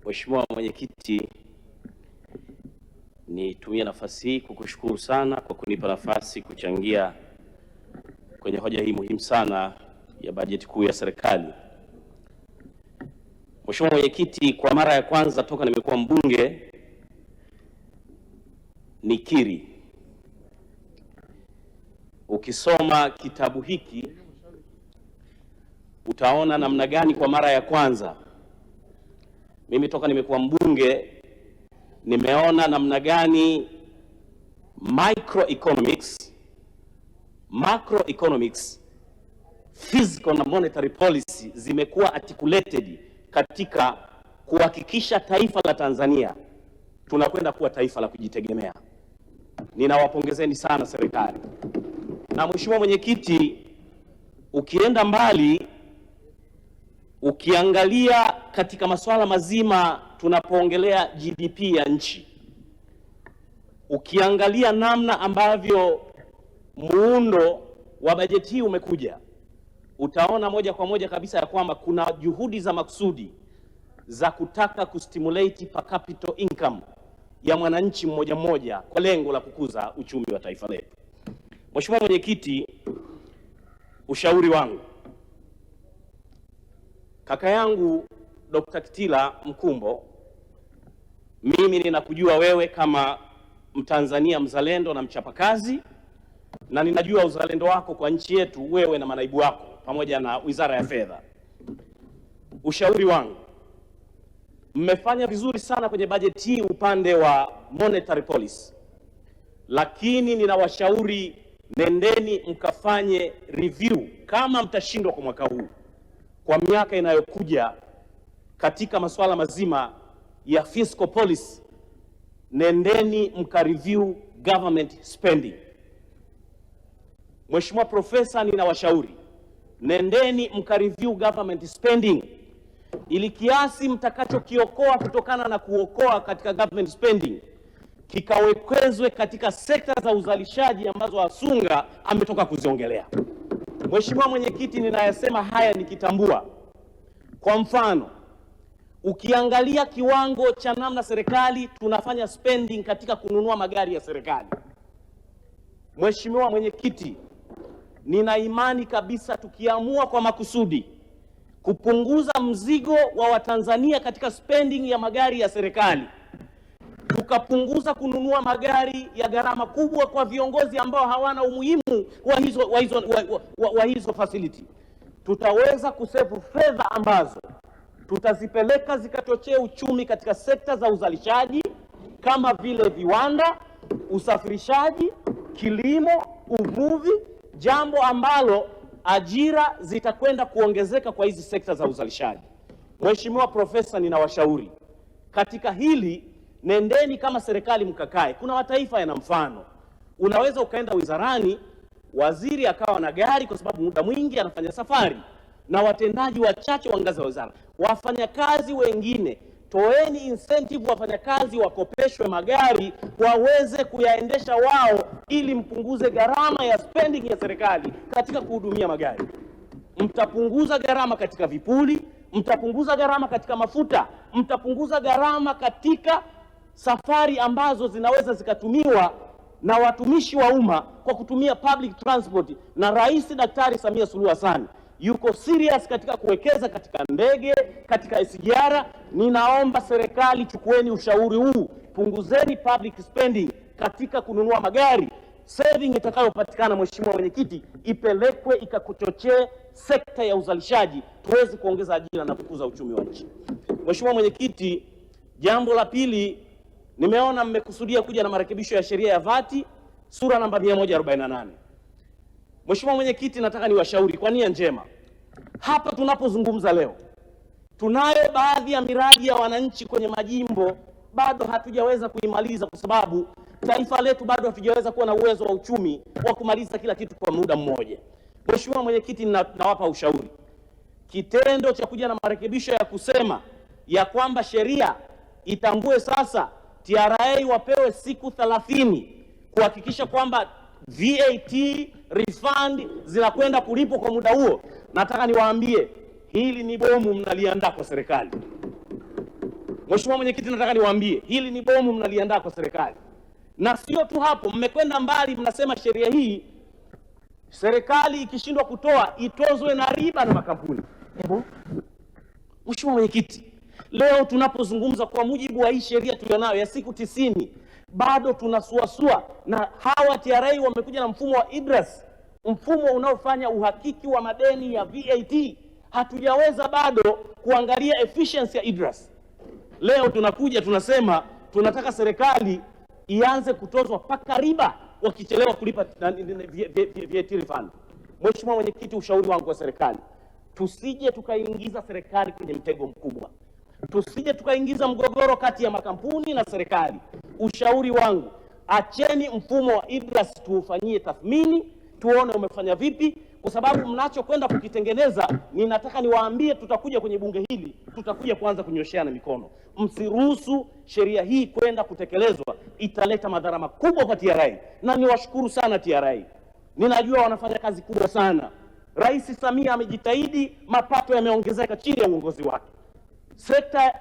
Mheshimiwa Mwenyekiti, nitumie nafasi hii kukushukuru sana kwa kunipa nafasi kuchangia kwenye hoja hii muhimu sana ya bajeti kuu ya serikali. Mheshimiwa Mwenyekiti, kwa mara ya kwanza toka nimekuwa mbunge nikiri, ukisoma kitabu hiki utaona namna gani kwa mara ya kwanza mimi toka nimekuwa mbunge nimeona namna gani microeconomics, macroeconomics, physical na monetary policy zimekuwa articulated katika kuhakikisha taifa la Tanzania tunakwenda kuwa taifa la kujitegemea. Ninawapongezeni sana serikali. Na Mheshimiwa Mwenyekiti, ukienda mbali ukiangalia katika masuala mazima tunapoongelea GDP ya nchi, ukiangalia namna ambavyo muundo wa bajeti hii umekuja, utaona moja kwa moja kabisa ya kwamba kuna juhudi za makusudi za kutaka kustimulate per capita income ya mwananchi mmoja mmoja kwa lengo la kukuza uchumi wa taifa letu. Mheshimiwa Mwenyekiti, ushauri wangu, kaka yangu Dr. Kitila Mkumbo, mimi ninakujua wewe kama Mtanzania mzalendo na mchapakazi, na ninajua uzalendo wako kwa nchi yetu, wewe na manaibu wako pamoja na Wizara ya Fedha. Ushauri wangu, mmefanya vizuri sana kwenye bajeti hii upande wa monetary policy, lakini ninawashauri nendeni mkafanye review kama mtashindwa kwa mwaka huu, kwa miaka inayokuja katika masuala mazima ya fiscal policy, nendeni mkareview government spending. Mheshimiwa Profesa, ninawashauri nendeni mkareview government spending ili kiasi mtakachokiokoa kutokana na kuokoa katika government spending kikawekezwe katika sekta za uzalishaji ambazo Asunga ametoka kuziongelea. Mheshimiwa Mwenyekiti, ninayasema haya nikitambua, kwa mfano, ukiangalia kiwango cha namna serikali tunafanya spending katika kununua magari ya serikali, Mheshimiwa Mwenyekiti, nina imani kabisa tukiamua kwa makusudi kupunguza mzigo wa Watanzania katika spending ya magari ya serikali, tukapunguza kununua magari ya gharama kubwa kwa viongozi ambao hawana umuhimu wa hizo facility, tutaweza kusave fedha ambazo tutazipeleka zikachochee uchumi katika sekta za uzalishaji kama vile viwanda, usafirishaji, kilimo, uvuvi, jambo ambalo ajira zitakwenda kuongezeka kwa hizi sekta za uzalishaji. Mheshimiwa Profesa, ninawashauri katika hili, nendeni kama serikali mkakae. Kuna mataifa yana mfano, unaweza ukaenda wizarani, waziri akawa na gari kwa sababu muda mwingi anafanya safari, na watendaji wachache wa ngazi ya wizara. Wafanyakazi wengine, toeni incentive wafanyakazi wakopeshwe magari waweze kuyaendesha wao, ili mpunguze gharama ya spending ya serikali katika kuhudumia magari. Mtapunguza gharama katika vipuli, mtapunguza gharama katika mafuta, mtapunguza gharama katika safari ambazo zinaweza zikatumiwa na watumishi wa umma kwa kutumia public transport. Na Rais Daktari Samia Suluhu Hassan yuko serious katika kuwekeza katika ndege, katika SGR. Ninaomba serikali, chukueni ushauri huu, punguzeni public spending katika kununua magari. Saving itakayopatikana, Mheshimiwa Mwenyekiti, ipelekwe ikakuchochee sekta ya uzalishaji, tuweze kuongeza ajira na kukuza uchumi wa nchi. Mheshimiwa Mwenyekiti, jambo la pili, nimeona mmekusudia kuja na marekebisho ya sheria ya VAT sura namba 148. Mheshimiwa Mwenyekiti, nataka niwashauri kwa nia njema, hapa tunapozungumza leo, tunayo baadhi ya miradi ya wananchi kwenye majimbo bado hatujaweza kuimaliza, kwa sababu taifa letu bado hatujaweza kuwa na uwezo wa uchumi wa kumaliza kila kitu kwa muda mmoja. Mheshimiwa Mwenyekiti, nawapa ushauri, kitendo cha kuja na marekebisho ya kusema ya kwamba sheria itambue sasa TRA wapewe siku 30 kuhakikisha kwamba VAT refund zinakwenda kulipwa kwa muda huo, nataka niwaambie hili ni bomu mnaliandaa kwa serikali. Mheshimiwa Mwenyekiti, nataka niwaambie hili ni bomu mnaliandaa kwa serikali, na sio tu hapo, mmekwenda mbali, mnasema sheria hii serikali ikishindwa kutoa itozwe na riba na makampuni. Mheshimiwa Mwenyekiti, leo tunapozungumza kwa mujibu wa hii sheria tulionayo ya siku 90 bado tunasuasua, na hawa TRA wamekuja na mfumo wa IDRAS, mfumo unaofanya uhakiki wa madeni ya VAT. Hatujaweza bado kuangalia efficiency ya IDRAS. Leo tunakuja tunasema tunataka serikali ianze kutozwa paka riba wakichelewa kulipa VAT refund. Mheshimiwa Mwenyekiti, ushauri wangu kwa serikali, tusije tukaingiza serikali kwenye mtego mkubwa, tusije tukaingiza mgogoro kati ya makampuni na serikali. Ushauri wangu, acheni mfumo wa IDRAS tuufanyie tathmini, tuone umefanya vipi, kwa sababu mnachokwenda kukitengeneza, ninataka niwaambie, tutakuja kwenye bunge hili, tutakuja kuanza kunyosheana mikono. Msiruhusu sheria hii kwenda kutekelezwa, italeta madhara makubwa kwa TRA. Na niwashukuru sana TRA, ninajua wanafanya kazi kubwa sana. Rais Samia amejitahidi, mapato yameongezeka chini ya uongozi wake. Sekta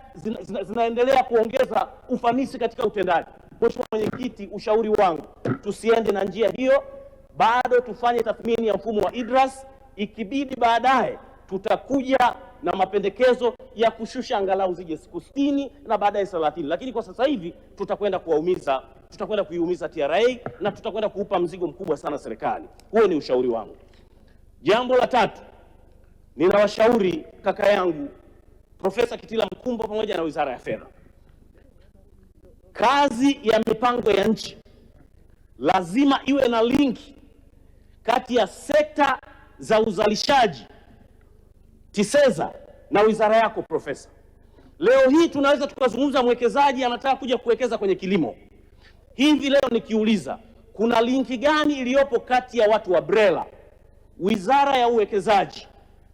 zinaendelea kuongeza ufanisi katika utendaji. Mheshimiwa Mwenyekiti, ushauri wangu, tusiende na njia hiyo, bado tufanye tathmini ya mfumo wa IDRAS. Ikibidi baadaye tutakuja na mapendekezo ya kushusha angalau zije siku 60 na baadaye 30, lakini kwa sasa hivi tutakwenda kuiumiza TRA na tutakwenda kuupa mzigo mkubwa sana serikali. Huo ni ushauri wangu. Jambo la tatu, ninawashauri kaka yangu Profesa Kitila Mkumbo pamoja na Wizara ya Fedha, kazi ya mipango ya nchi lazima iwe na linki kati ya sekta za uzalishaji TISEZA na wizara yako Profesa. Leo hii tunaweza tukazungumza mwekezaji anataka kuja kuwekeza kwenye kilimo. Hivi leo nikiuliza kuna linki gani iliyopo kati ya watu wa BRELA, Wizara ya Uwekezaji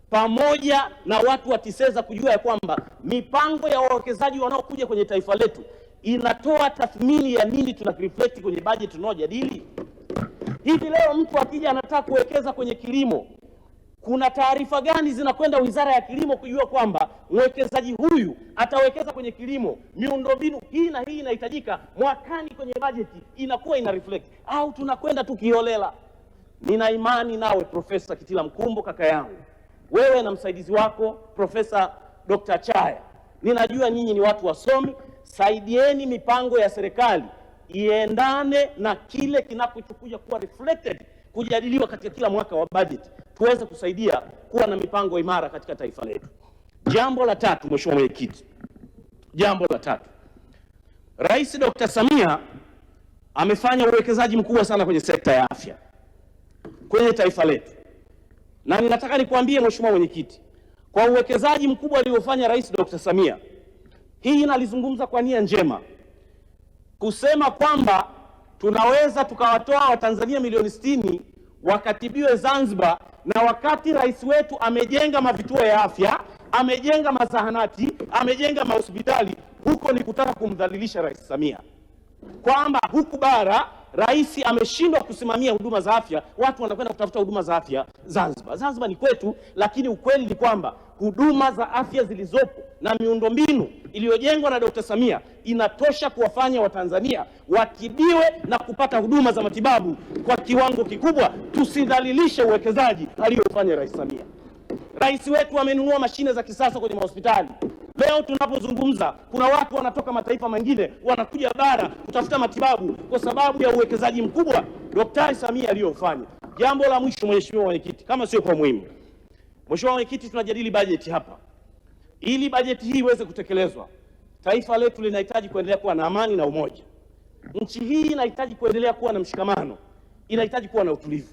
pamoja na watu wa TISEZA kujua ya kwamba mipango ya wawekezaji wanaokuja kwenye taifa letu inatoa tathmini ya nini tunareflect kwenye budget tunayojadili? Hivi leo mtu akija anataka kuwekeza kwenye kilimo, kuna taarifa gani zinakwenda Wizara ya Kilimo kujua kwamba mwekezaji huyu atawekeza kwenye kilimo, miundombinu hii na hii inahitajika mwakani kwenye bajeti inakuwa ina reflect, au tunakwenda tukiholela? Nina imani nawe Profesa Kitila Mkumbo kaka yangu, wewe na msaidizi wako Profesa Dr. Chaya, ninajua nyinyi ni watu wasomi. Saidieni mipango ya serikali iendane na kile kinachokuja kuwa reflected kujadiliwa katika kila mwaka wa budget, tuweze kusaidia kuwa na mipango imara katika taifa letu. Jambo la tatu, Mheshimiwa Mwenyekiti, jambo la tatu, Rais Dr. Samia amefanya uwekezaji mkubwa sana kwenye sekta ya afya kwenye taifa letu, na ninataka nikuambie Mheshimiwa Mwenyekiti, kwa uwekezaji mkubwa aliofanya Rais Dr. Samia, hii nalizungumza kwa nia njema, kusema kwamba tunaweza tukawatoa Watanzania milioni 60 wakatibiwe Zanzibar, na wakati rais wetu amejenga mavituo ya afya, amejenga mazahanati, amejenga mahospitali. Huko ni kutaka kumdhalilisha Rais Samia, kwamba huku bara rais ameshindwa kusimamia huduma za afya, watu wanakwenda kutafuta huduma za afya Zanzibar. Zanzibar ni kwetu, lakini ukweli ni kwamba huduma za afya zilizopo na miundombinu iliyojengwa na Dr. Samia inatosha kuwafanya Watanzania watibiwe na kupata huduma za matibabu kwa kiwango kikubwa. Tusidhalilishe uwekezaji aliyofanya Rais Samia. Rais wetu amenunua mashine za kisasa kwenye mahospitali. Leo tunapozungumza kuna watu wanatoka mataifa mengine wanakuja bara kutafuta matibabu kwa sababu ya uwekezaji mkubwa Dr. Samia aliyofanya. Jambo la mwisho, Mheshimiwa Mwenyekiti, kama sio kwa muhimu, Mheshimiwa Mwenyekiti, tunajadili bajeti hapa. Ili bajeti hii iweze kutekelezwa, taifa letu linahitaji kuendelea kuwa na amani na umoja. Nchi hii inahitaji kuendelea kuwa na mshikamano, inahitaji kuwa na utulivu.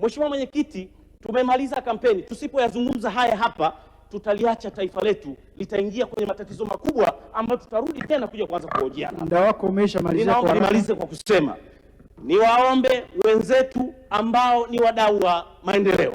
Mheshimiwa Mwenyekiti, tumemaliza kampeni. Tusipoyazungumza haya hapa, tutaliacha taifa letu litaingia kwenye matatizo makubwa ambayo tutarudi tena kuja kuanza kuhojiana. Muda wako umeshamalizika. Ninaomba nimalize kwa kusema, niwaombe wenzetu ambao ni wadau wa maendeleo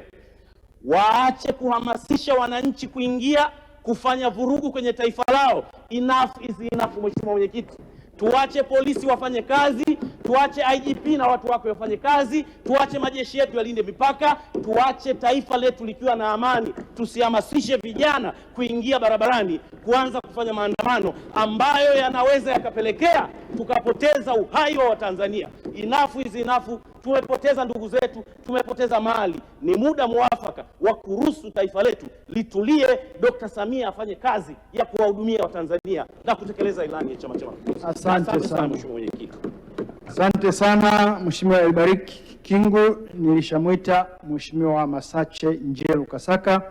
waache kuhamasisha wananchi kuingia kufanya vurugu kwenye taifa lao. Enough is enough, Mheshimiwa Mwenyekiti. Tuache polisi wafanye kazi, tuache IGP na watu wake wafanye kazi, tuache majeshi yetu yalinde mipaka, tuache taifa letu likiwa na amani. Tusihamasishe vijana kuingia barabarani kuanza kufanya kufanya maandamano ambayo yanaweza yakapelekea tukapoteza uhai wa Watanzania. Enough is enough. Tumepoteza ndugu zetu, tumepoteza mali. Ni muda mwafaka wa kuruhusu taifa letu litulie, Dr. Samia afanye kazi ya kuwahudumia Watanzania na kutekeleza ilani ya Chama cha Mapinduzi. Asante sana Mheshimiwa Mwenyekiti. Asante sana Mheshimiwa Elbariki Kingu. Nilishamwita Mheshimiwa Masache Njelu Kasaka.